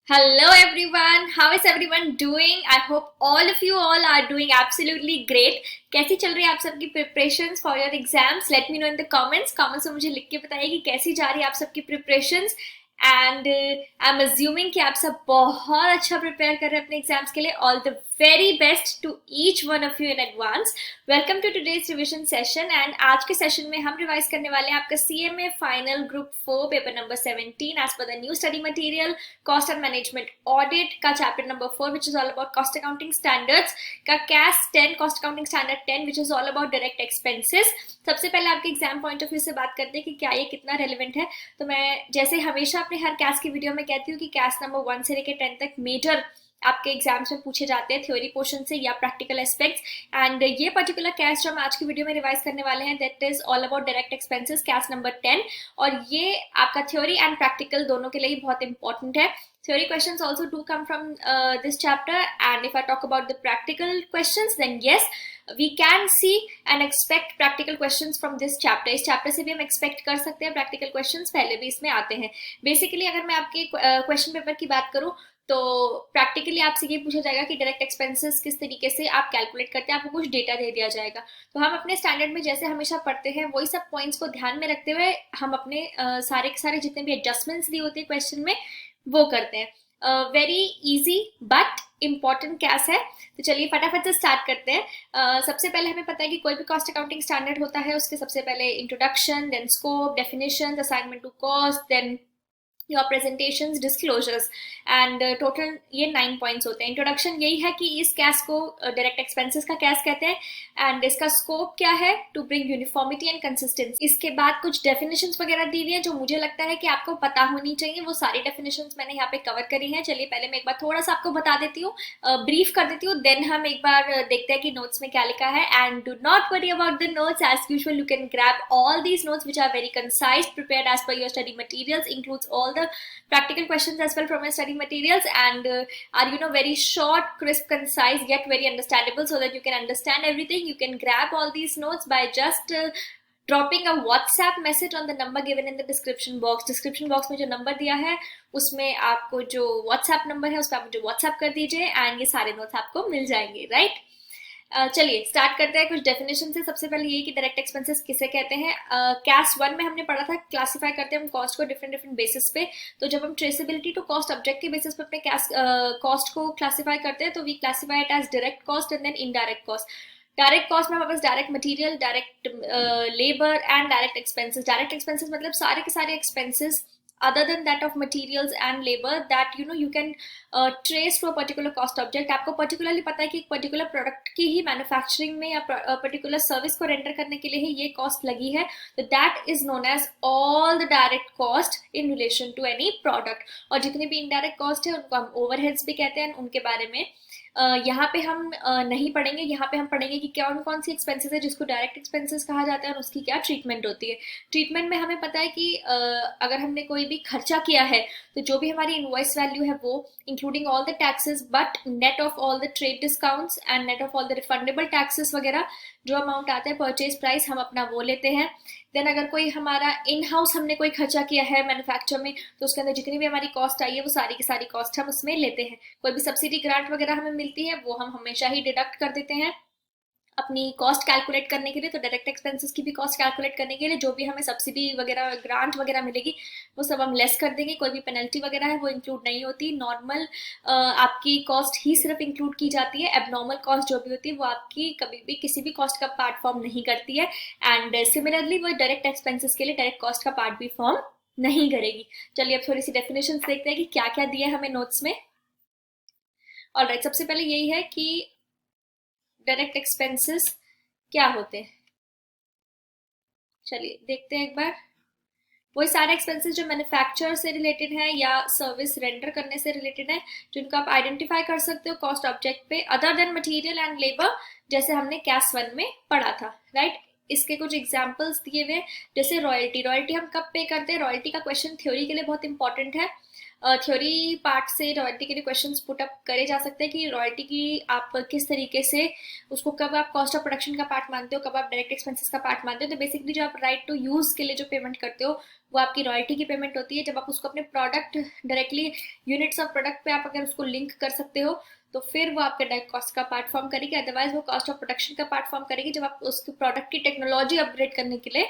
Hello everyone, how is everyone doing? I hope all of you all are doing absolutely great. कैसी चल रही है आप सबकी preparations for your exams? Let me know in the comments. Comments में मुझे लिख के बताइए कि कैसी जा रही है आप सबकी preparations. And I'm assuming कि आप सब बहुत अच्छा prepare कर रहे हैं अपने exams के लिए. All the very best to each one of you in advance. Welcome to today's revision session. And आज के session में हम revise करने वाले हैं आपका CMA Final Group 4 paper number 17 as per the new study material. Cost and Management Audit का chapter number 4 which is all about cost accounting standards का CAS 10 cost accounting standard 10 which is all about direct expenses. सबसे पहले आपके exam point of view से बात करते हैं कि क्या ये कितना रेलिवेंट है. तो मैं जैसे हमेशा अपने हर कैस की वीडियो में कहती हूँ कि कैस नंबर 1 से लेकर 10 तक मेजर आपके एग्जाम्स में पूछे जाते हैं थ्योरी पोर्शन से या प्रैक्टिकल एस्पेक्ट्स. एंड ये पर्टिकुलर कैस जो हम आज की वीडियो में रिवाइज करने वाले हैं that is all about direct expenses CAS number 10. और ये आपका थ्योरी एंड प्रैक्टिकल दोनों के लिए बहुत इंपॉर्टेंट है. Theory questions also do come from this chapter, and if I talk about the practical questions, then yes, we can see and expect practical questions from this chapter. इस chapter से भी हम expect कर सकते हैं practical questions, पहले भी इसमें आते हैं. Basically अगर मैं आपके question paper की बात करूँ तो प्रैक्टिकली आपसे ये पूछा जाएगा कि डायरेक्ट एक्सपेंसेस किस तरीके से आप कैलकुलेट करते हैं. आपको कुछ डेटा दे दिया जाएगा. तो हम अपने स्टैंडर्ड में जैसे हमेशा पढ़ते हैं वही सब पॉइंट्स को ध्यान में रखते हुए हम अपने सारे के सारे जितने भी एडजस्टमेंट्स दी होती है क्वेश्चन में वो करते हैं. वेरी इजी बट इम्पॉर्टेंट कैस है. तो चलिए फटाफट से स्टार्ट करते हैं. सबसे पहले हमें पता है कि कोई भी कॉस्ट अकाउंटिंग स्टैंडर्ड होता है उसके सबसे पहले introduction, then scope, definition, assignment to cost, then your presentations, disclosures and total ये 9 पॉइंट्स होते हैं. इंट्रोडक्शन यही है कि इस कैस को डायरेक्ट एक्सपेंसेस का कैस कहते हैं. एंड इसका स्कोप क्या है? To bring uniformity and consistency. इसके बाद कुछ डेफिनेशंस वगैरह दी हुई है जो मुझे लगता है कि आपको पता होनी चाहिए. वो सारी डेफिनेशंस मैंने यहाँ पे कवर करी हैं. चलिए पहले मैं एक बार थोड़ा सा आपको बता देती हूँ, ब्रीफ कर देती हूँ, देन हम एक बार देखते हैं कि नोट्स में क्या लिखा है. And do not worry about the notes, as usual you can grab all these notes which are very concise, prepared as per your study materials, includes all the practical questions as well from my study materials, and are very short, crisp, concise, yet very understandable, so that you can understand everything. You can grab all these notes by just dropping a WhatsApp message on the number given in the description box. Description box में जो number दिया है उसमें आपको जो WhatsApp number है उस पर आप मुझे WhatsApp कर दीजिए एंड ये सारे नोट्स आपको मिल जाएंगे. राइट चलिए स्टार्ट करते हैं कुछ डेफिनेशन से. सबसे पहले ये कि डायरेक्ट एक्सपेंसेस किसे कहते हैं. कैस 1 में हमने पढ़ा था क्लासिफाई करते हैं हम कॉस्ट को डिफरेंट बेसिस पे. तो जब हम ट्रेसेबिलिटी टू कॉस्ट ऑब्जेक्ट के बेसिस पे अपने कॉस्ट को क्लासिफाई करते हैं तो we classify it as direct cost and then indirect cost. Direct cost में हमारे पास direct material, direct labour and direct expenses. Direct expenses मतलब सारे के सारे expenses other than that of materials and labor that you can trace to a particular cost object. आपको particularly पता है कि एक particular product की ही manufacturing में या particular service को render करने के लिए ही ये cost लगी है. तो that is known as all the direct cost in relation to any product. और जितनी भी indirect cost है उनको हम overheads भी कहते हैं. उनके बारे में यहाँ पे हम नहीं पढ़ेंगे. यहाँ पे हम पढ़ेंगे कि कौन कौन सी एक्सपेंसेस है जिसको डायरेक्ट एक्सपेंसेस कहा जाता है और उसकी क्या ट्रीटमेंट होती है. ट्रीटमेंट में हमें पता है कि अगर हमने कोई भी खर्चा किया है तो जो भी हमारी इनवॉइस वैल्यू है वो including all the taxes but net of all the trade discounts and net of all the refundable taxes वगैरह जो अमाउंट आता है परचेज प्राइस हम अपना वो लेते हैं. देन अगर कोई हमारा इन हाउस हमने कोई खर्चा किया है मैन्युफैक्चर में तो उसके अंदर जितनी भी हमारी कॉस्ट आई है वो सारी की सारी कॉस्ट हम उसमें लेते हैं. कोई भी सब्सिडी ग्रांट वगैरह हमें मिलती है वो हम हमेशा ही डिडक्ट कर देते हैं अपनी कॉस्ट कैलकुलेट करने के लिए. तो डायरेक्ट एक्सपेंसेस की भी कॉस्ट कैलकुलेट करने के लिए जो भी हमें सब्सिडी वगैरह ग्रांट वगैरह मिलेगी वो सब हम लेस कर देंगे. कोई भी पेनल्टी वगैरह है वो इंक्लूड नहीं होती. नॉर्मल आपकी कॉस्ट ही सिर्फ इंक्लूड की जाती है. एबनॉर्मल कॉस्ट जो भी होती है वो आपकी कभी भी किसी भी कॉस्ट का पार्ट फॉर्म नहीं करती है. एंड सिमिलरली वो डायरेक्ट एक्सपेंसेस के लिए डायरेक्ट कॉस्ट का पार्ट भी फॉर्म नहीं करेगी. चलिए अब थोड़ी सी डेफिनेशन देखते हैं कि क्या क्या दिए हमें नोट्स में. ऑलराइट सबसे पहले यही है कि डायरेक्ट एक्सपेंसेस क्या होते हैं. चलिए देखते हैं एक बार. वही सारे एक्सपेंसेस जो मैन्युफैक्चर से रिलेटेड है या सर्विस रेंडर करने से रिलेटेड है जिनको आप आइडेंटिफाई कर सकते हो कॉस्ट ऑब्जेक्ट पे other than material and labour, जैसे हमने कैस 1 में पढ़ा था. राइट इसके कुछ एग्जांपल्स दिए हुए जैसे रॉयल्टी. रॉयल्टी हम कब पे करते हैं? रॉयल्टी का क्वेश्चन थ्योरी के लिए बहुत इंपॉर्टेंट है. थ्योरी पार्ट से रॉयल्टी के लिए क्वेश्चंस पुट अप करे जा सकते हैं कि रॉयल्टी की आप किस तरीके से उसको, कब आप कॉस्ट ऑफ प्रोडक्शन का पार्ट मानते हो, कब आप डायरेक्ट एक्सपेंसेस का पार्ट मानते हो। तो बेसिकली जो आप राइट टू यूज के लिए जो पेमेंट करते हो वो आपकी रॉयल्टी की पेमेंट होती है। जब आप उसको अपने product directly units of product पे आप अगर उसको लिंक कर सकते हो तो फिर वो आपके डायरेक्ट कॉस्ट का पार्ट फॉर्म करेगी, अदरवाइज वो कॉस्ट ऑफ प्रोडक्शन का पार्ट फॉर्म करेगी जब आप उसके प्रोडक्ट की टेक्नोलॉजी अपग्रेड करने के लिए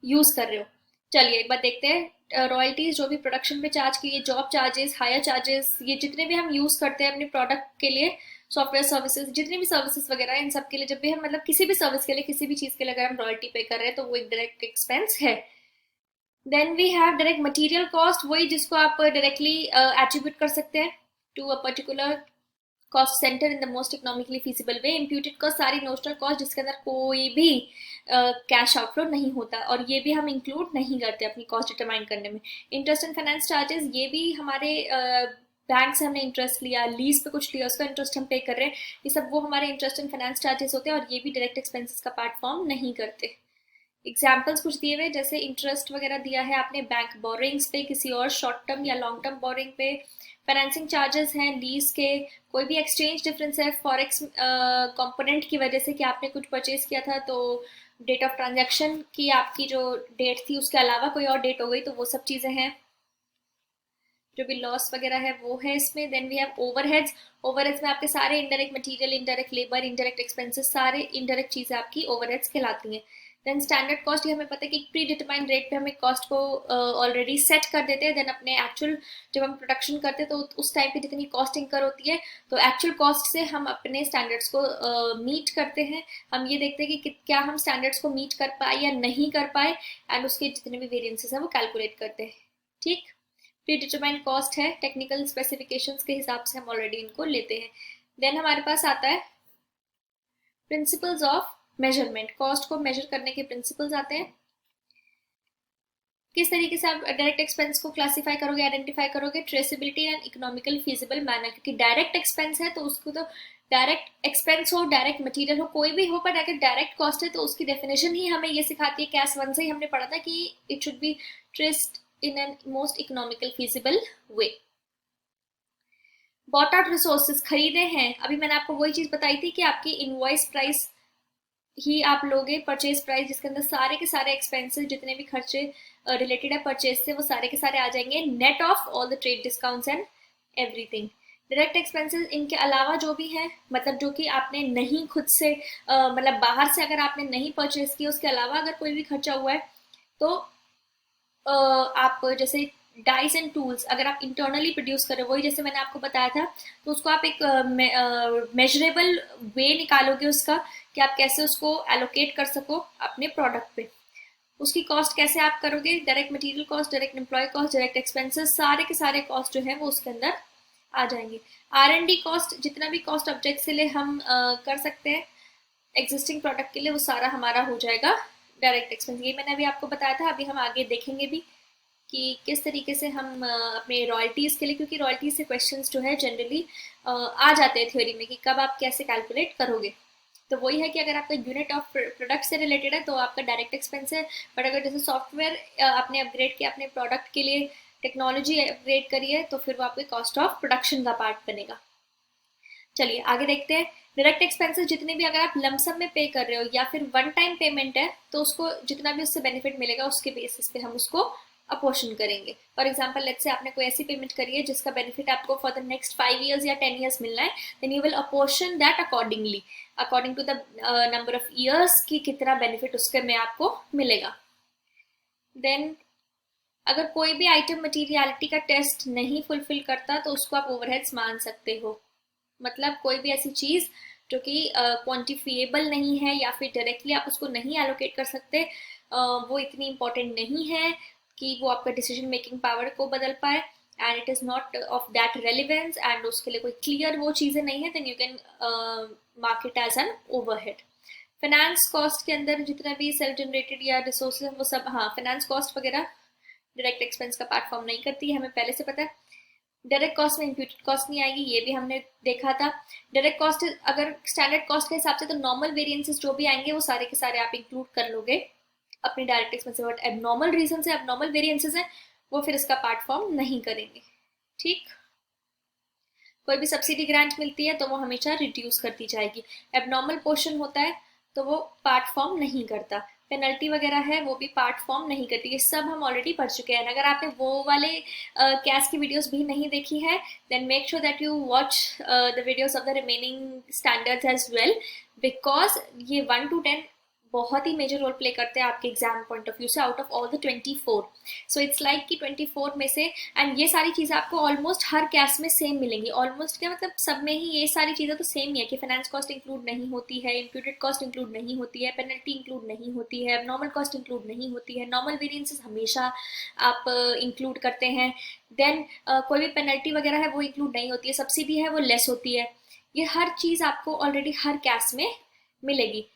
यूज कर रहे हो। चलिए एक बार देखते हैं रॉयल्टीज जो भी प्रोडक्शन पे चार्ज की, जॉब चार्जेस, हायर चार्जेस, ये जितने भी हम यूज करते हैं अपने प्रोडक्ट के लिए, सॉफ्टवेयर सर्विसेज, जितनी भी सर्विसेज वगैरह, इन सब के लिए जब भी हम मतलब किसी भी सर्विस के लिए, किसी भी चीज के लिए अगर हम रॉयल्टी पे कर रहे हैं तो वो एक डायरेक्ट एक्सपेंस है। Then we have direct material cost, वही जिसको आप डायरेक्टली एट्रीब्यूट कर सकते हैं to a particular cost centre in the most economically feasible way. Imputed cost सारी नोशनल कॉस्ट जिसके अंदर कोई भी कैश आउटफ्लो नहीं होता, और ये भी हम इंक्लूड नहीं करते अपनी कॉस्ट डिटरमाइन करने में। इंटरेस्ट एंड फाइनेंस चार्जेस, ये भी हमारे बैंक से हमने इंटरेस्ट लिया, लीज पे कुछ लिया, उसका इंटरेस्ट हम पे कर रहे हैं, ये सब वो हमारे इंटरेस्ट एंड फाइनेंस चार्जेस होते हैं और ये भी डायरेक्ट एक्सपेंसेस का पार्ट फॉर्म नहीं करते। एग्जाम्पल्स कुछ दिए हुए, जैसे इंटरेस्ट वगैरह दिया है आपने बैंक बोरिंग्स पे, किसी और शॉर्ट टर्म या लॉन्ग टर्म बोरिंग पे। फाइनेंसिंग चार्जेस हैं लीज के, कोई भी एक्सचेंज डिफरेंस है फॉरेक्स कंपोनेंट की वजह से कि आपने कुछ परचेज किया था तो डेट ऑफ ट्रांजैक्शन की आपकी जो डेट थी उसके अलावा कोई और डेट हो गई, तो वो सब चीज़ें हैं। जो भी लॉस वगैरह है वो है इसमें। Then we have overheads, overheads में आपके सारे indirect material, indirect labour, indirect expenses, सारे इनडायरेक्ट चीज़ें आपकी ओवरहेड्स कहलाती हैं। देन स्टैंडर्ड कॉस्ट, ये हमें पता है कि प्री डिटरमाइंड रेट पे हमें कॉस्ट को ऑलरेडी सेट कर देते हैं। देन अपने एक्चुअल जब हम प्रोडक्शन करते हैं तो उस टाइम पे जितनी कॉस्ट इंकर होती है तो एक्चुअल कॉस्ट से हम अपने स्टैंडर्ड्स को मीट करते हैं। हम ये देखते हैं कि क्या हम स्टैंडर्ड्स को मीट कर पाए या नहीं कर पाए, एंड उसके जितने भी वेरियंसेस हैं वो कैलकुलेट करते हैं। ठीक, प्री डिटरमाइंड कॉस्ट है, टेक्निकल स्पेसिफिकेशंस के हिसाब से हम ऑलरेडी इनको लेते हैं। देन हमारे पास आता है प्रिंसिपल्स ऑफ मेजरमेंट, कॉस्ट को मेजर करने के प्रिंसिपल्स आते हैं। किस तरीके से आप डायरेक्ट एक्सपेंस को क्लासिफाई करोगे, आइडेंटिफाई करोगे, traceability and economical feasible manner, क्योंकि डायरेक्ट एक्सपेंस है तो उसको तो डायरेक्ट एक्सपेंस हो, डायरेक्ट मटेरियल हो, कोई भी हो, पर अगर डायरेक्ट कॉस्ट है तो उसकी डेफिनेशन ही हमें ये सिखाती है, कैस वन से ही हमने पढ़ा था कि it should be traced in an most economical feasible way. Bought out resources, खरीदे हैं, अभी मैंने आपको वही चीज बताई थी कि आपकी इनवॉइस प्राइस ही आप लोगे, परचेज प्राइस जिसके अंदर सारे के सारे एक्सपेंसेस जितने भी खर्चे रिलेटेड है परचेज से वो सारे के सारे आ जाएंगे, net of all the trade discounts and everything. Direct expenses इनके अलावा जो भी है, मतलब जो कि आपने नहीं खुद से मतलब बाहर से अगर आपने नहीं परचेज किया, उसके अलावा अगर कोई भी खर्चा हुआ है तो आप जैसे डाइस एंड टूल्स अगर आप इंटरनली प्रोड्यूस कर रहे हो, वही जैसे मैंने आपको बताया था, तो उसको आप एक मेजरेबल वे निकालोगे उसका कि आप कैसे उसको एलोकेट कर सको अपने प्रोडक्ट पे। उसकी कॉस्ट कैसे आप करोगे, direct material cost, direct employ cost, direct expenses, सारे के सारे कॉस्ट जो है वो उसके अंदर आ जाएंगे। R&D कॉस्ट, जितना भी कॉस्ट ऑब्जेक्ट के लिए हम कर सकते हैं एग्जिस्टिंग प्रोडक्ट के लिए, वो सारा हमारा हो जाएगा डायरेक्ट एक्सपेंस। ये मैंने अभी आपको बताया था, अभी हम आगे देखेंगे भी कि किस तरीके से हम अपने रॉयल्टीज़ के लिए, क्योंकि रॉयल्टीज से क्वेश्चंस जो है जनरली आ जाते हैं थ्योरी में कि कब आप कैसे कैलकुलेट करोगे। तो वही है कि अगर आपका यूनिट ऑफ प्रोडक्ट से रिलेटेड है तो आपका डायरेक्ट एक्सपेंस है, बट अगर जैसे सॉफ्टवेयर आपने अपग्रेड किया अपने प्रोडक्ट के लिए, टेक्नोलॉजी अपग्रेड करी है, तो फिर वो आपके कॉस्ट ऑफ प्रोडक्शन का पार्ट बनेगा। चलिए आगे देखते हैं। डायरेक्ट एक्सपेंसेस जितने भी अगर आप लमसम में पे कर रहे हो या फिर वन टाइम पेमेंट है तो उसको जितना भी उससे बेनिफिट मिलेगा उसके बेसिस पे हम उसको अपोर्शन करेंगे। फॉर एग्जाम्पल लेट्स से आपने कोई ऐसी पेमेंट करी है जिसका बेनिफिट आपको फॉर द नेक्स्ट 5 ईयर्स या 10 ईयर्स मिलना है, then you will apportion that accordingly, according to the number of years की कितना बेनिफिट उसके में आपको मिलेगा। देन अगर कोई भी आइटम मटीरियलिटी का टेस्ट नहीं फुलफिल करता तो उसको आप ओवरहेड्स मान सकते हो। मतलब कोई भी ऐसी चीज जो कि क्वांटिफिएबल नहीं है या फिर डायरेक्टली आप उसको नहीं एलोकेट कर सकते, वो इतनी इंपॉर्टेंट नहीं है कि वो आपका डिसीजन मेकिंग पावर को बदल पाए, and it is not of that relevance, and उसके लिए कोई क्लियर वो चीज़ें नहीं है, then you can mark it as an overhead. Finance cost के अंदर जितना भी सेल्फ जनरेटेड या रिसोर्सेज वो सब, हाँ फाइनेंस कॉस्ट वगैरह डायरेक्ट एक्सपेंस का पार्ट फॉर्म नहीं करती है, हमें पहले से पता है। डायरेक्ट कॉस्ट में इम्प्यूटेड कॉस्ट नहीं आएगी, ये भी हमने देखा था। डायरेक्ट कॉस्ट अगर स्टैंडर्ड कॉस्ट के हिसाब से तो नॉर्मल वेरिएंसेस जो भी आएंगे वो सारे के सारे आप इंक्लूड कर लोगे अपनी direct expense, but abnormal reason से एबनॉर्मल वेरिएंसेस हैं वो फिर इसका पार्ट फॉर्म नहीं करेंगे। ठीक। कोई भी सब्सिडी ग्रांट मिलती है तो वो हमेशा रिड्यूस करती जाएगी। एबनॉर्मल पोर्शन होता है तो वो पार्ट फॉर्म नहीं करता। पेनल्टी वगैरह है वो भी पार्ट फॉर्म नहीं करती। ये सब हम ऑलरेडी पढ़ चुके हैं। अगर आपने वो वाले कैश की वीडियोस भी नहीं देखी है then make sure that you watch the videos of the remaining standards as well, because ये 1 to 10 बहुत ही मेजर रोल प्ले करते हैं आपके एग्जाम पॉइंट ऑफ व्यू से, out of all the 24। So it's like कि 24 में से, एंड ये सारी चीज़ें आपको ऑलमोस्ट हर कैश में सेम मिलेंगी। ऑलमोस्ट क्या मतलब, सब में ही ये सारी चीज़ें तो सेम ही है कि फाइनेंस कॉस्ट इंक्लूड नहीं होती है, इम्प्यूटेड कॉस्ट इंक्लूड नहीं होती है, पेनल्टी इंक्लूड नहीं होती है, नॉर्मल कॉस्ट इंक्लूड नहीं होती है, नॉर्मल वेरियंसेस हमेशा आप इंक्लूड करते हैं। देन कोई भी पेनल्टी वगैरह है वो इंक्लूड नहीं होती है, सब्सिडी है वो लेस होती है। ये हर चीज़ आपको ऑलरेडी हर कैश में मिलेगी।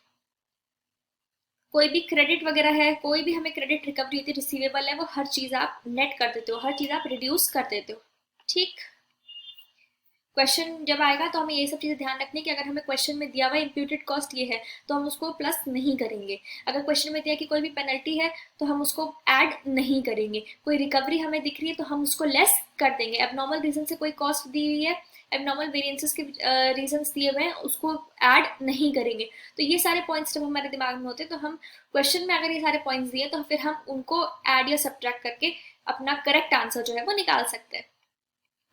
कोई भी क्रेडिट वगैरह है, कोई भी हमें क्रेडिट रिकवरी होती है, रिसीवेबल है, वो हर चीज आप नेट कर देते हो, हर चीज आप रिड्यूस कर देते हो। ठीक। क्वेश्चन जब आएगा तो हमें ये सब चीजें ध्यान रखनी है कि अगर हमें क्वेश्चन में दिया हुआ इम्प्यूटेड कॉस्ट ये है तो हम उसको प्लस नहीं करेंगे। अगर क्वेश्चन में दिया कि कोई भी पेनल्टी है तो हम उसको ऐड नहीं करेंगे। कोई रिकवरी हमें दिख रही है तो हम उसको लेस कर देंगे। एबनॉर्मल रीजन से कोई कॉस्ट दी हुई है, एबनॉर्मल वेरिएंसेस के रीजंस दिए हुए हैं, उसको ऐड नहीं करेंगे। तो ये सारे पॉइंट्स जब हमारे दिमाग में होते हैं तो हम क्वेश्चन में अगर ये सारे पॉइंट्स दिए तो फिर हम उनको ऐड या सब्ट्रैक्ट करके अपना करेक्ट आंसर जो है वो निकाल सकते हैं।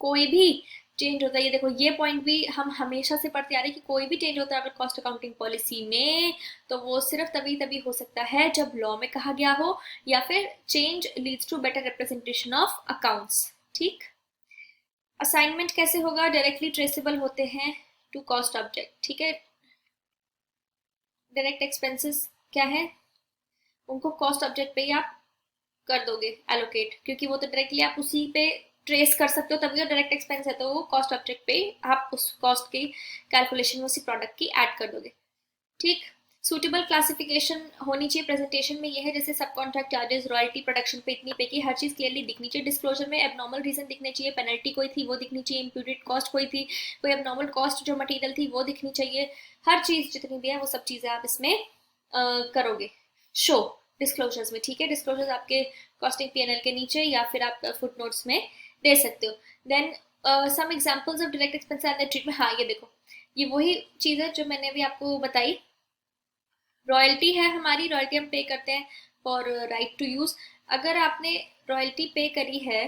कोई भी चेंज होता है, ये देखो ये पॉइंट भी हम हमेशा से पढ़ते आ रहे हैं कि कोई भी चेंज होता है अगर कॉस्ट अकाउंटिंग पॉलिसी में तो वो सिर्फ तभी तभी हो सकता है जब लॉ में कहा गया हो या फिर change leads to better representation of accounts. ठीक। असाइनमेंट कैसे होगा, डायरेक्टली ट्रेसेबल होते हैं टू कॉस्ट ऑब्जेक्ट। ठीक है। डायरेक्ट एक्सपेंसेस क्या है, उनको कॉस्ट ऑब्जेक्ट पे ही आप कर दोगे एलोकेट, क्योंकि वो तो डायरेक्टली आप उसी पे ट्रेस कर सकते हो, तभी वो डायरेक्ट एक्सपेंस है तो वो कॉस्ट ऑब्जेक्ट पे आप उस कॉस्ट की कैलकुलेशन में उसी प्रोडक्ट की ऐड कर दोगे। ठीक। सूटेबल क्लासिफिकेशन होनी चाहिए प्रेजेंटेशन में, ये है जैसे सब कॉन्ट्रैक्ट चार्जेस, रॉयल्टी, प्रोडक्शन पे इतनी पे की, हर चीज क्लियरली दिखनी चाहिए डिस्क्लोजर में। एबनॉर्मल रीजन दिखने चाहिए, पेनल्टी कोई थी वो दिखनी चाहिए, इम्प्यूटेड कॉस्ट कोई थी, कोई एबनॉर्मल कॉस्ट जो मटेरियल थी वो दिखनी चाहिए। हर चीज जितनी भी है वो सब चीजें आप इसमें करोगे शो डिस्क्लोजर्स में। ठीक है। डिस्क्लोजर्स आपके कॉस्टिंग पीएनएल के नीचे या फिर आप फुट नोट्स में दे सकते हो। Then some examples of direct expense and treatment. हाँ ये देखो, ये वही चीज है जो मैंने अभी आपको बताई। रॉयल्टी है हमारी, रॉयल्टी हम पे करते हैं फॉर राइट टू यूज। अगर आपने रॉयल्टी पे करी है,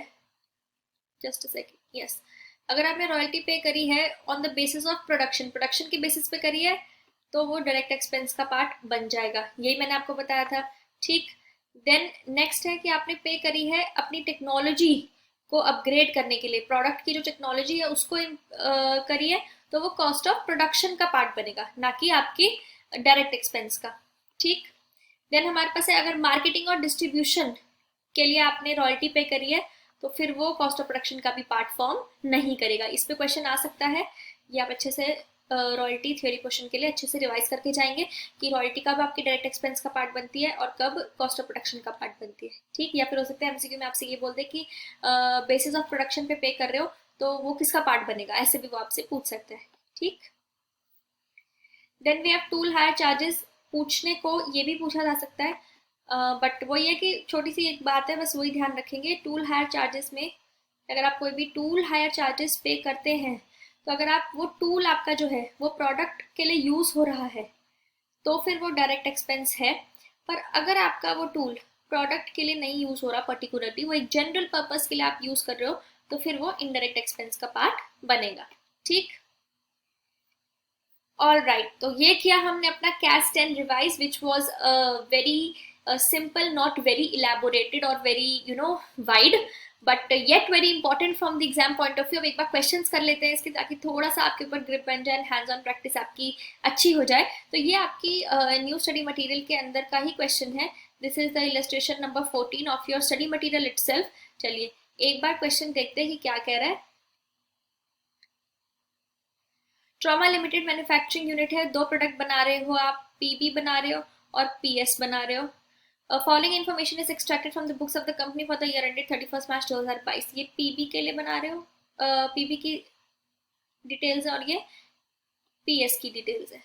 जस्ट अ सेकेंड, यस, अगर आपने रॉयल्टी पे करी है on the basis of production, production के बेसिस पे करी है तो वो डायरेक्ट एक्सपेंस का पार्ट बन जाएगा, यही मैंने आपको बताया था। ठीक। देन नेक्स्ट है कि आपने पे करी है अपनी टेक्नोलॉजी को अपग्रेड करने के लिए, प्रोडक्ट की जो टेक्नोलॉजी है उसको करी है तो वो कॉस्ट ऑफ प्रोडक्शन का पार्ट बनेगा, ना कि आपकी डायरेक्ट एक्सपेंस का। ठीक। देन हमारे पास है अगर मार्केटिंग और डिस्ट्रीब्यूशन के लिए आपने रॉयल्टी पे करी है तो फिर वो कॉस्ट ऑफ प्रोडक्शन का भी पार्ट फॉर्म नहीं करेगा। इस पे क्वेश्चन आ सकता है, ये आप अच्छे से रॉयल्टी थ्योरी क्वेश्चन के लिए अच्छे से रिवाइज करके जाएंगे कि रॉयल्टी कब आपकी डायरेक्ट एक्सपेंस का पार्ट बनती है और कब कॉस्ट ऑफ प्रोडक्शन का पार्ट बनती है। ठीक। या फिर हो सकता है एमसीक्यू में आपसे ये बोल दे कि बेसिस ऑफ प्रोडक्शन पे कर रहे हो तो वो किसका पार्ट बनेगा, ऐसे भी वो आपसे पूछ सकते हैं। ठीक। Then we have tool hire charges, पूछने को ये भी पूछा जा सकता है, बट वही है कि छोटी सी एक बात है, बस वही ध्यान रखेंगे टूल हायर चार्जेस में। अगर आप कोई भी टूल हायर चार्जेस पे करते हैं तो अगर आप वो टूल आपका जो है वो प्रोडक्ट के लिए यूज हो रहा है तो फिर वो डायरेक्ट एक्सपेंस है। पर अगर आपका वो टूल प्रोडक्ट के लिए नहीं यूज हो रहा पर्टिकुलरली, वो एक जनरल पर्पज के लिए आप यूज कर रहे हो तो फिर वो इनडायरेक्ट एक्सपेंस का पार्ट बनेगा। ठीक। ऑल राइट, तो ये किया हमने अपना कैस 10 revise which was very simple, not very elaborated or very wide, but yet very important from the exam point of view। अब एक बार क्वेश्चंस कर लेते हैं इसके ताकि थोड़ा सा आपके ऊपर ग्रिप बन जाए, हैंड्स ऑन प्रैक्टिस आपकी अच्छी हो जाए। तो ये आपकी न्यू स्टडी मटेरियल के अंदर का ही क्वेश्चन है। This is the illustration number 14 of your study material itself. चलिए एक बार क्वेश्चन देखते हैं कि क्या कह रहा है। ट्रॉमा लिमिटेड मैन्युफैक्चरिंग यूनिट है, 2 प्रोडक्ट बना रहे हो आप, पीबी बना रहे हो और पीएस बना रहे हो। Following information is extracted from the books of the company for the year ended 31 मार्च 2022। ये पीबी के लिए बना रहे हो, पीबी की डिटेल्स है और ये पीएस की डिटेल्स है।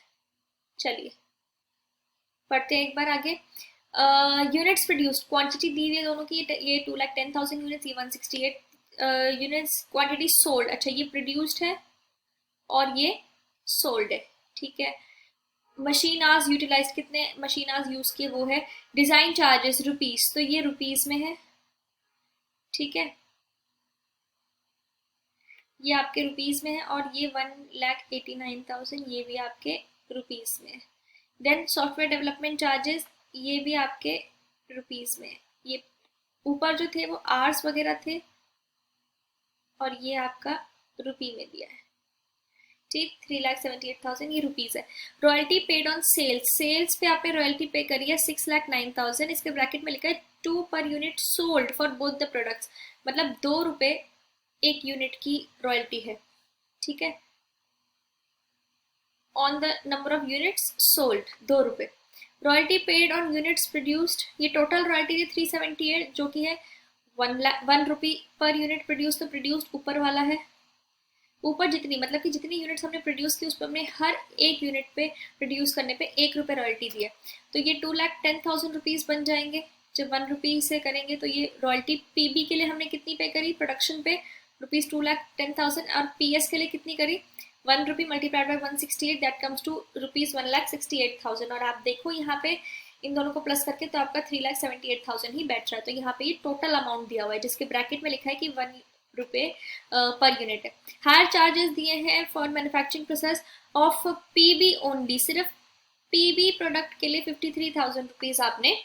चलिए पढ़ते हैं एक बार आगे। यूनिट्स प्रोड्यूस्ड, क्वांटिटी दी हुई है दोनों की, ये 2,10,000 यूनिट्स, ये 168 यूनिट्स क्वांटिटी सोल्ड, अच्छा ये प्रोड्यूस्ड है और ये सोल्ड है, ठीक है। मशीन आवर्स यूटिलाइज, कितने मशीन आवर्स यूज किए वो है। डिजाइन चार्जेस रुपीस, तो ये रुपीस में है, ठीक है, ये आपके रुपीस में है। और ये 1,89,000 ये भी आपके रुपीस में है। देन सॉफ्टवेयर डेवलपमेंट चार्जेस, ये भी आपके रुपीस में है। ये ऊपर जो थे वो आवर्स वगैरह थे और ये आपका रुपी में दिया है, ठीक। 3,78,000 ये रुपीज है। Royalty paid on sales, sales पे आपने रॉयल्टी पे करी है 6,09,000, इसके ब्रैकेट में लिखा है 2 per unit sold for both the products, मतलब 2 रुपए एक यूनिट की रॉयल्टी है, ठीक है, on the number of units sold 2 रुपए। Royalty paid on units produced, ये टोटल रॉयल्टी थी 378 जो कि है 1 रुपी पर यूनिट प्रोड्यूस, तो प्रोड्यूस्ड ऊपर वाला है। ऊपर जितनी, मतलब कि जितनी यूनिट्स हमने प्रोड्यूस की उस पर हमने हर एक यूनिट पे प्रोड्यूस करने पे 1 रुपए रॉयल्टी दी है, तो ये 2,10,000 रुपीज बन जाएंगे। जब 1 रुपी से करेंगे तो ये रॉयल्टी पीबी के लिए हमने कितनी पे करी प्रोडक्शन पे, रुपीज 2,10,000, और पीएस के लिए कितनी करी 1 rupee multiplied by 168, that comes to rupees 1,68,000। और आप देखो यहाँ पे इन दोनों को प्लस करके तो आपका 3,78,000 ही बैठ रहा है। तो यहाँ पे ये टोटल अमाउंट दिया हुआ है जिसके ब्रैकेट में लिखा है कि 1 रुपए पर यूनिट है। हायर चार्जेस दिए हैं for manufacturing process of PB only, सिर्फ पीबी प्रोडक्ट के लिए 53,000 रुपीज आपने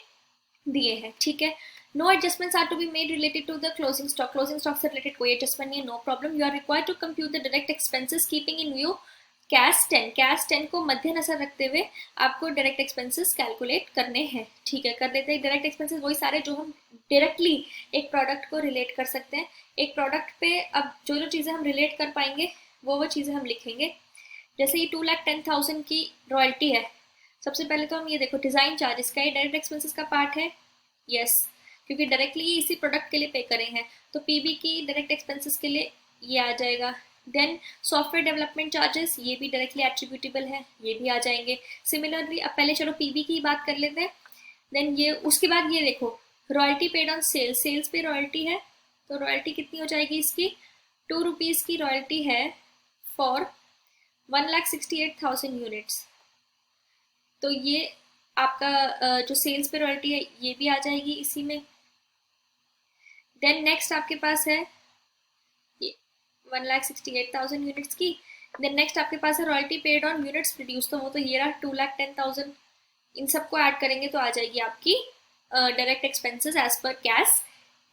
दिए हैं, ठीक है। No adjustments are to be made related to the closing stock, closing stock से रिलेटेड कोई एडजस्टमेंट नहीं है, no problem. You are required to compute the direct expenses keeping in view cash 10, cash 10 को मद्देनजर रखते हुए आपको डायरेक्ट एक्सपेंसेस कैलकुलेट करने हैं, ठीक है। कर लेते हैं डायरेक्ट एक्सपेंसेस, वही सारे जो हम डायरेक्टली एक प्रोडक्ट को रिलेट कर सकते हैं एक प्रोडक्ट पे। अब जो जो चीज़ें हम रिलेट कर पाएंगे वो चीज़ें हम लिखेंगे। जैसे ये 2,10,000 की रॉयल्टी है, सबसे पहले तो हम ये देखो डिजाइन चार्जेस का ये डायरेक्ट एक्सपेंसेस का पार्ट है, यस, क्योंकि डायरेक्टली इसी प्रोडक्ट के लिए पे करे हैं, तो पीबी की डायरेक्ट एक्सपेंसेस के लिए ये आ जाएगा। देन सॉफ्टवेयर डेवलपमेंट चार्जेस, ये भी डायरेक्टली एट्रीब्यूटेबल है, ये भी आ जाएंगे। सिमिलरली अब पहले चलो पीबी की बात कर लेते हैं। देन ये उसके बाद ये देखो royalty paid on sales, sales पे रॉयल्टी है, तो रॉयल्टी कितनी हो जाएगी इसकी 2 रुपीज की रॉयल्टी है फॉर 1,68,000 यूनिट्स, तो ये आपका जो सेल्स पे रॉयल्टी है ये भी आ जाएगी इसी में। देन नेक्स्ट आपके पास है ये 1,68,000 यूनिट्स की। देन नेक्स्ट आपके पास है royalty paid on units produce, तो वो तो ये रहा 2,10,000, इन सबको ऐड करेंगे तो आ जाएगी आपकी direct expenses as per cash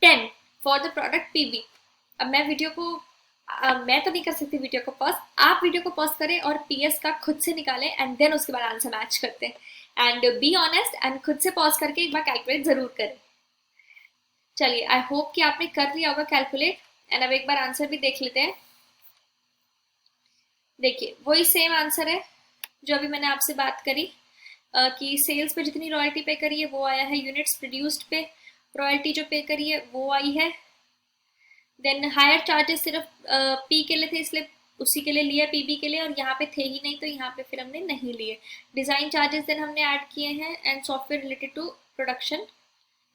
10 for the product PB. अब मैं वीडियो को मैं तो नहीं कर सकती वीडियो को पॉज, आप वीडियो को पॉज करें और पीएस का खुद से निकालें एंड देन उसके बाद आंसर मैच करते हैं। एंड बी ऑनेस्ट एंड खुद से पॉज करके एक बार कैलकुलेट जरूर करें। चलिए आई होप कि आपने कर लिया होगा कैलकुलेट। एंड अब एक बार आंसर भी देख लेते हैं। देखिए वही सेम आंसर है जो अभी मैंने आपसे बात करी कि सेल्स पे जितनी रॉयल्टी पे करी है वो आया है, यूनिट्स प्रोड्यूस्ड पे रॉयल्टी जो पे करी है वो आई है। देन हायर चार्जेस सिर्फ पी के लिए थे इसलिए उसी के लिए लिया पीबी के लिए, और यहाँ पे थे ही नहीं तो यहाँ पे फिर हमने नहीं लिए। डिजाइन चार्जेस देन हमने ऐड किए हैं and software related to production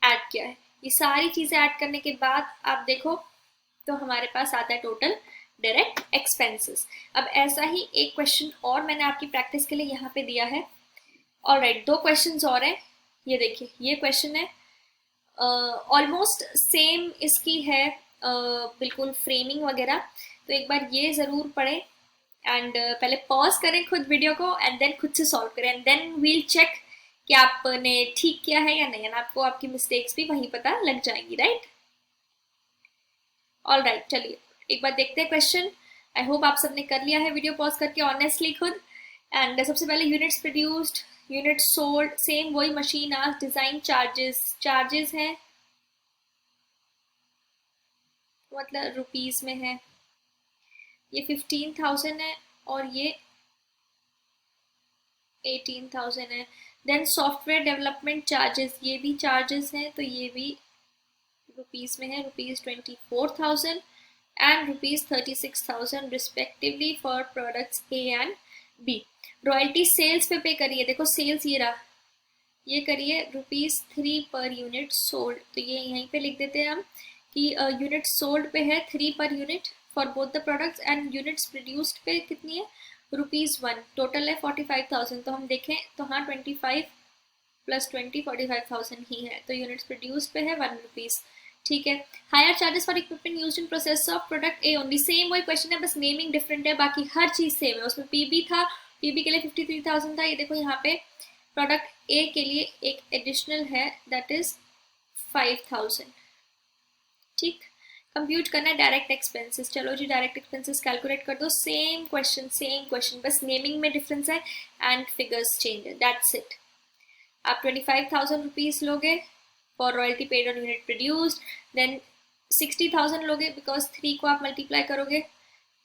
add किया है। ये सारी चीजें ऐड करने के बाद आप देखो तो हमारे पास आता है टोटल डायरेक्ट एक्सपेंसेस। अब ऐसा ही एक क्वेश्चन और मैंने आपकी प्रैक्टिस के लिए यहाँ पे दिया है। ऑलराइट, 2 क्वेश्चंस और हैं। ये देखिए ये क्वेश्चन है ऑलमोस्ट सेम इसकी है बिल्कुल फ्रेमिंग वगैरह, तो एक बार ये ज़रूर पढ़ें एंड पहले पॉज करें खुद वीडियो को एंड देन खुद से सॉल्व करें एंड देन वील चेक कि आपने ठीक किया है या नहीं, एंड आपको आपकी मिस्टेक्स भी वहीं पता लग जाएंगी, राइट। ऑल राइट, चलिए एक बार देखते हैं क्वेश्चन। आई होप आप सबने कर लिया है वीडियो पॉज करके ऑनेस्टली खुद। एंड सबसे पहले units produced unit sold, same वही मशीन आज डिजाइन चार्जेस हैं मतलब रुपीस में है, ये 15,000 है और ये 18,000 है। देन सॉफ्टवेयर डेवलपमेंट चार्जेस, ये भी चार्जेस हैं तो ये भी रुपीस में है, rupees 24,000 and rupees 36,000 respectively for products A and B. Royalty sales पे करिए, देखो सेल्स ये रहा, ये करिए रुपीस 3 पर यूनिट सोल्ड, तो ये यहीं पे लिख देते हैं हम कि यूनिट सोल्ड पे है 3 per unit for both the products and units produced पे कितनी है ₹1, टोटल है 45,000। तो हम देखें तो हाँ 25 प्लस 20 45,000 ही है, तो यूनिट्स प्रोड्यूस पे है ₹1। ठीक है। Hire charges for equipment used in process of product A only, same वही क्वेश्चन है, बस नेमिंग डिफरेंट है, बाकी हर चीज सेम है। उसमें पीबी था, पीबी के लिए 53,000 था, ये देखो यहाँ पे प्रोडक्ट ए के लिए एक एडिशनल है दैट इज 5,000। ठीक। कंप्यूट करना है डायरेक्ट एक्सपेंसेस, चलो जी डायरेक्ट एक्सपेंसेस कैलकुलेट कर दो, सेम क्वेश्चन, बस नेमिंग में डिफरेंस है एंड फिगर्स चेंज है, दैट्स इट। आप 25,000 रुपीज लोगे for royalty paid on unit produced, then 60,000 लोगे बिकॉज 3 को आप मल्टीप्लाई करोगे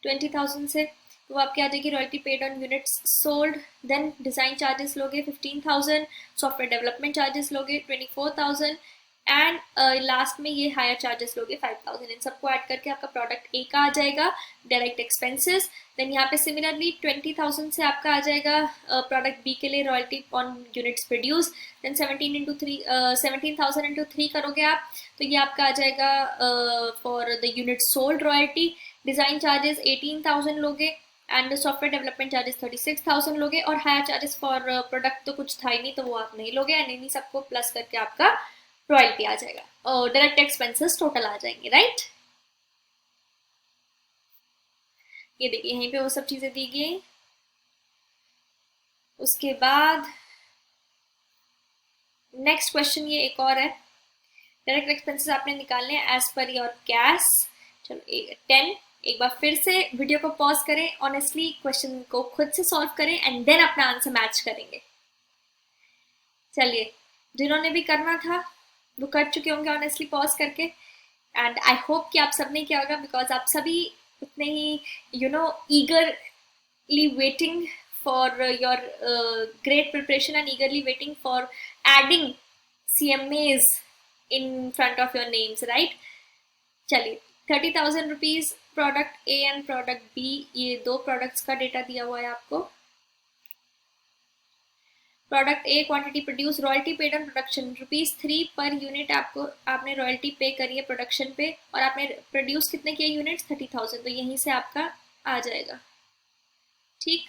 20,000 से, तो आपके आ जाएगी royalty paid on units sold. Then design charges लोगे 15,000, सॉफ्टवेयर डेवलपमेंट चार्जेस लोगे 24,000 एंड लास्ट में ये हायर चार्जेस लोगे 5,000। इन सबको ऐड करके आपका प्रोडक्ट ए का आ जाएगा डायरेक्ट एक्सपेंसेस। देन यहाँ पे सिमिलरली 20,000 से आपका आ जाएगा प्रोडक्ट बी के लिए royalty on units produce. Then 17,000 into 3 करोगे आप, तो ये आपका आ जाएगा for the unit sold royalty. Design charges 18,000 लोगे एंड सॉफ्टवेयर डेवलपमेंट चार्जेस 36,000 लोगे, और हायर चार्जेस फॉर प्रोडक्ट तो कुछ था ही नहीं, तो वो आप नहीं लोगे, एंड इन्हीं सबको प्लस करके आपका रॉयल्टी आ जाएगा और डायरेक्ट एक्सपेंसेस टोटल आ जाएंगे, राइट। ये देखिए यहीं पे वो सब चीजें दी गई। उसके बाद नेक्स्ट क्वेश्चन ये एक और है, डायरेक्ट एक्सपेंसेस आपने निकालने हैं एज पर योर कैश। चलो 10, एक बार फिर से वीडियो को पॉज करें, ऑनेस्टली क्वेश्चन को खुद से सॉल्व करें एंड देन अपना आंसर मैच करेंगे। चलिए जिन्होंने भी करना था वो कर चुके होंगे ऑनेस्टली पॉज करके, एंड आई होप कि आप सबने किया होगा बिकॉज आप सभी उतने ही eagerly waiting for your great preparation and eagerly waiting for adding CMAs in front of your names, right. चलिए 30,000 rupees product A and product B, ये दो प्रोडक्ट्स का डेटा दिया हुआ है आपको। Product A quantity produce, royalty paid on production ₹3 per unit, आपने royalty पे करी है प्रोडक्शन पे, और आपने प्रोड्यूस कितने किए यूनिट्स 30,000, तो यहीं से आपका आ जाएगा। ठीक।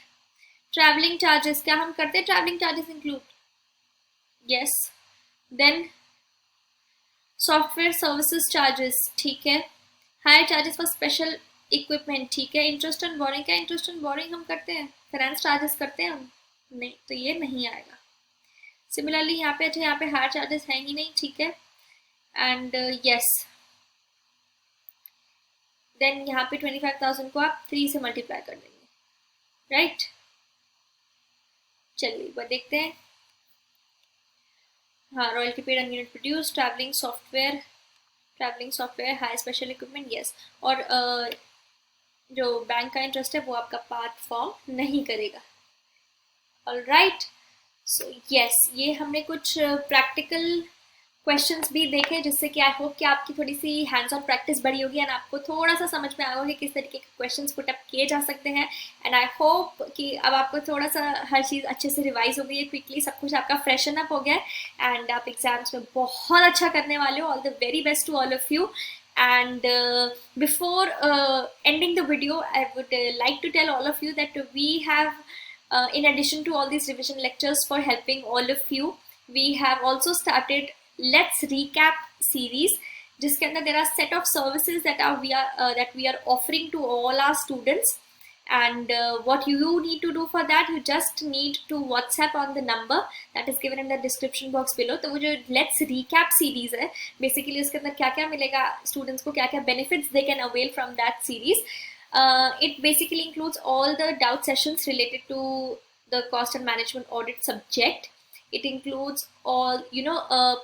ट्रैवलिंग चार्जेस, क्या हम करते हैं travelling charges include? Yes. Then software services charges, ठीक है। Hire charges for special equipment, ठीक है। इंटरेस्ट ऑन बोरिंग, क्या इंटरेस्ट ऑन बोरिंग हम करते हैं? फाइनेंस चार्जेस करते हैं हम? नहीं, तो ये नहीं आएगा। सिमिलरली यहाँ पे, अच्छा यहाँ पे हायर चार्जेस हैं ही नहीं, ठीक है। एंड यस, देन यहाँ पे 25,000 को आप 3 से मल्टीप्लाई कर देंगे, राइट। चलिए वो देखते हैं। हाँ, royalty paid on unit produce, travelling software, high special equipment, yes. और जो बैंक का इंटरेस्ट है वो आपका पार्ट फॉर्म नहीं करेगा। ऑलराइट, सो यस, ये हमने कुछ प्रैक्टिकल क्वेश्चंस भी देखे जिससे कि आई होप कि आपकी थोड़ी सी हैंड्स ऑन प्रैक्टिस बढ़ी होगी एंड आपको थोड़ा सा समझ में आएगा कि किस तरीके के क्वेश्चंस पुट अप किए जा सकते हैं। एंड आई होप कि अब आपको थोड़ा सा हर चीज़ अच्छे से रिवाइज हो गई है, क्विकली सब कुछ आपका फ्रेशन अप हो गया है एंड आप एग्जाम्स में बहुत अच्छा करने वाले हो। All the very best to all of you. And before ending the video, I would like to tell all of you that we have, in addition to all these revision lectures for helping all of you, we have also started Let's Recap series, जिसके अंदर there are set of services that we are offering to all our students. And what you need to do for that, you just need to WhatsApp on the number that is given in the description box below. तो वो जो Let's Recap series है, basically उसके अंदर क्या क्या मिलेगा students को, क्या क्या benefits they can avail from that series. It basically includes all the doubt sessions related to the cost and management audit subject. It includes all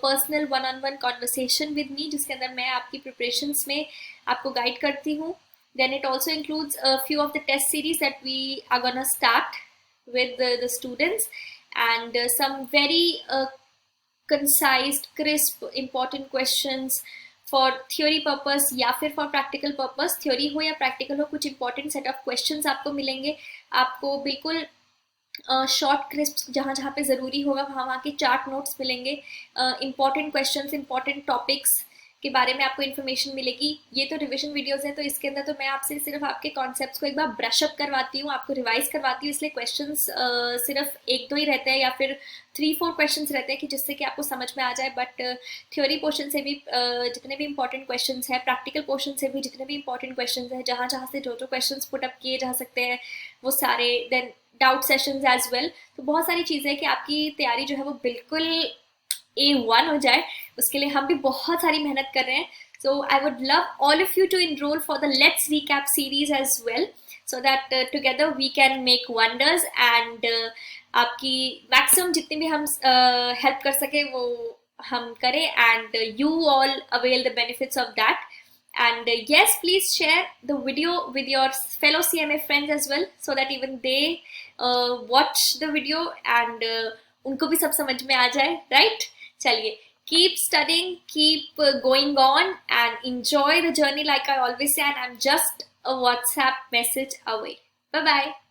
personal one-on-one conversation with me, जिसके अंदर मैं आपकी preparations में आपको guide करती हूँ. Then it also includes a few of the test series that we are gonna start with the students, and some very concise, crisp, important questions for theory purpose या फिर for practical purpose. theory हो या practical हो, कुछ important set of questions आपको मिलेंगे. आपको बिल्कुल शॉर्ट क्रिस्प जहाँ जहाँ पे ज़रूरी होगा वहाँ वहाँ के चार्ट नोट्स मिलेंगे. important questions, important topics, के बारे में आपको इन्फॉर्मेशन मिलेगी। ये तो रिविजन वीडियोस है, तो इसके अंदर तो मैं आपसे सिर्फ आपके कॉन्सेप्ट्स को एक बार ब्रश अप करवाती हूँ, आपको रिवाइज करवाती हूँ, इसलिए क्वेश्चंस सिर्फ एक दो ही रहते हैं या फिर 3-4 क्वेश्चंस रहते हैं कि जिससे कि आपको समझ में आ जाए। बट थ्योरी पोर्शन से भी जितने भी इंपॉर्टेंट क्वेश्चंस हैं, प्रैक्टिकल पोर्शन से भी जितने भी इंपॉर्टेंट क्वेश्चंस हैं, जहाँ जहाँ से जो जो क्वेश्चंस पुट अप किए जा सकते हैं वो सारे, then doubt sessions as well. तो बहुत सारी चीज़ें हैं कि आपकी तैयारी जो है वो बिल्कुल A1 हो जाए, उसके लिए हम भी बहुत सारी मेहनत कर रहे हैं। So I would love all of you to enroll for the Let's Recap series as well, so that together we can make wonders and आपकी मैक्सिमम जितनी भी हम हेल्प कर सके वो हम करें, and you all avail the benefits of that. And yes, please share the video with your fellow CMA friends as well, so that even they watch the video and उनको भी सब समझ में आ जाए, right? चलिए, keep studying, keep going on and enjoy the journey like I always say, and I'm just a WhatsApp message away. Bye bye.